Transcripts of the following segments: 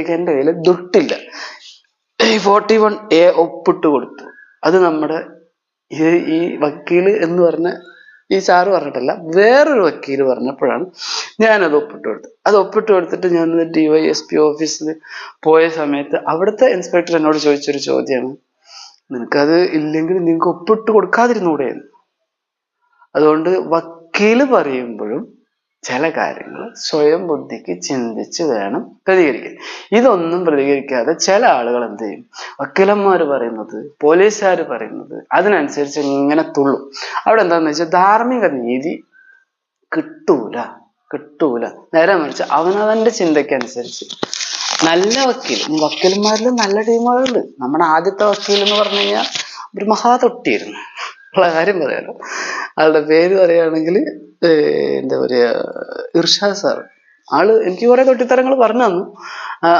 എൻ്റെ കയ്യിൽ ദുട്ടില്ല. 41A ഒപ്പിട്ട് കൊടുത്തു. അത് നമ്മുടെ ഈ വക്കീല് എന്ന് പറഞ്ഞ ഈ സാറ് പറഞ്ഞിട്ടല്ല, വേറൊരു വക്കീല് പറഞ്ഞപ്പോഴാണ് ഞാനത് ഒപ്പിട്ട് കൊടുത്തത്. അത് ഒപ്പിട്ട് കൊടുത്തിട്ട് ഞാൻ DYSP ഓഫീസിൽ പോയ സമയത്ത് അവിടുത്തെ ഇൻസ്പെക്ടർ എന്നോട് ചോദിച്ചൊരു ചോദ്യമാണ്, നിനക്കത് ഇല്ലെങ്കിൽ നിങ്ങൾക്ക് ഒപ്പിട്ട് കൊടുക്കാതിരുന്നൂടെ? അതുകൊണ്ട് വക്കീല് പറയുമ്പോഴും ചില കാര്യങ്ങൾ സ്വയം ബുദ്ധിക്ക് ചിന്തിച്ച് വേണം പ്രതികരിക്കാൻ. ഇതൊന്നും പ്രതികരിക്കാതെ ചില ആളുകൾ എന്ത് ചെയ്യും, വക്കീലന്മാർ പറയുന്നത്, പോലീസുകാർ പറയുന്നത് അതിനനുസരിച്ച് ഇങ്ങനെ തുള്ളും. അവിടെ എന്താണെന്ന് വെച്ചാൽ ധാർമ്മിക നീതി കിട്ടൂല. നേരെ മറിച്ച് അവനവന്റെ ചിന്തയ്ക്കനുസരിച്ച് നല്ല വക്കീലന്മാരിൽ നല്ല ടീമുകളുണ്ട്. നമ്മുടെ ആദ്യത്തെ വക്കീൽ എന്ന് പറഞ്ഞു കഴിഞ്ഞാൽ ഒരു മഹാതൊട്ടിയായിരുന്നു. ഉള്ള കാര്യം പറയാലോ. ആളുടെ പേര് പറയുകയാണെങ്കിൽ എന്താ പറയാ, ഇർഷാദ് സാർ. ആള് എനിക്ക് കുറെ തൊട്ടിത്തരങ്ങൾ പറഞ്ഞു തന്നു.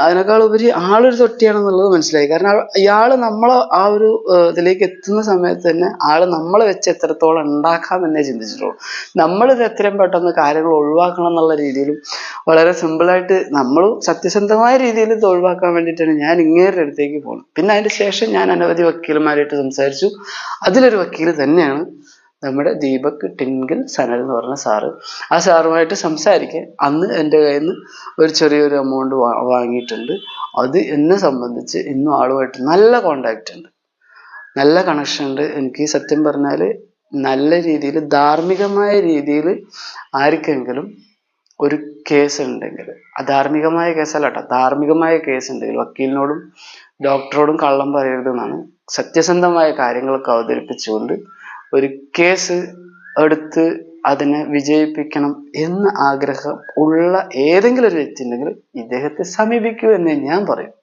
അതിനേക്കാൾ ഉപരി ആളൊരു തൊട്ടിയാണെന്നുള്ളത് മനസ്സിലായി. കാരണം ഇയാള് നമ്മളെ ആ ഒരു ഇതിലേക്ക് എത്തുന്ന സമയത്ത് തന്നെ ആള് നമ്മളെ വെച്ച് എത്രത്തോളം ഉണ്ടാക്കാമെന്നേ ചിന്തിച്ചിട്ടുള്ളൂ. നമ്മളിത് എത്രയും പെട്ടെന്ന് കാര്യങ്ങൾ ഒഴിവാക്കണം എന്നുള്ള രീതിയിലും വളരെ സിമ്പിളായിട്ട് നമ്മളും സത്യസന്ധമായ രീതിയിൽ ഇത് ഒഴിവാക്കാൻ വേണ്ടിയിട്ടാണ് ഞാൻ ഇങ്ങേരുടെ അടുത്തേക്ക് പോകുന്നത്. പിന്നെ അതിന് ശേഷം ഞാൻ അനവധി വക്കീലന്മാരായിട്ട് സംസാരിച്ചു. അതിലൊരു വക്കീൽ തന്നെയാണ് നമ്മുടെ ദീപക് ടിൻകിൽ സനൽ എന്ന് പറഞ്ഞ സാറ്. ആ സാറുമായിട്ട് സംസാരിക്കാൻ അന്ന് എൻ്റെ കയ്യിൽ നിന്ന് ഒരു ചെറിയൊരു എമൗണ്ട് വാങ്ങിയിട്ടുണ്ട്. അത് എന്നെ സംബന്ധിച്ച് ഇന്നും ആളുമായിട്ട് നല്ല കോണ്ടാക്റ്റ് ഉണ്ട്, നല്ല കണക്ഷൻ ഉണ്ട്. എനിക്ക് സത്യം പറഞ്ഞാൽ നല്ല രീതിയിൽ ധാർമ്മികമായ രീതിയിൽ ആർക്കെങ്കിലും ഒരു കേസ് ഉണ്ടെങ്കിൽ, അധാർമികമായ കേസല്ല കേട്ടോ, ധാർമ്മികമായ കേസ് ഉണ്ടെങ്കിൽ വക്കീലിനോടും ഡോക്ടറോടും കള്ളം പറയരുതെന്നാണ്. സത്യസന്ധമായ കാര്യങ്ങളൊക്കെ അവതരിപ്പിച്ചുകൊണ്ട് ഒരു കേസ് എടുത്ത് അതിനെ വിജയിപ്പിക്കണം എന്ന് ആഗ്രഹം ഉള്ള ഏതെങ്കിലും ഒരു വ്യക്തി ഉണ്ടെങ്കിൽ ഇദ്ദേഹത്തെ സമീപിക്കൂ എന്നേ ഞാൻ പറയും.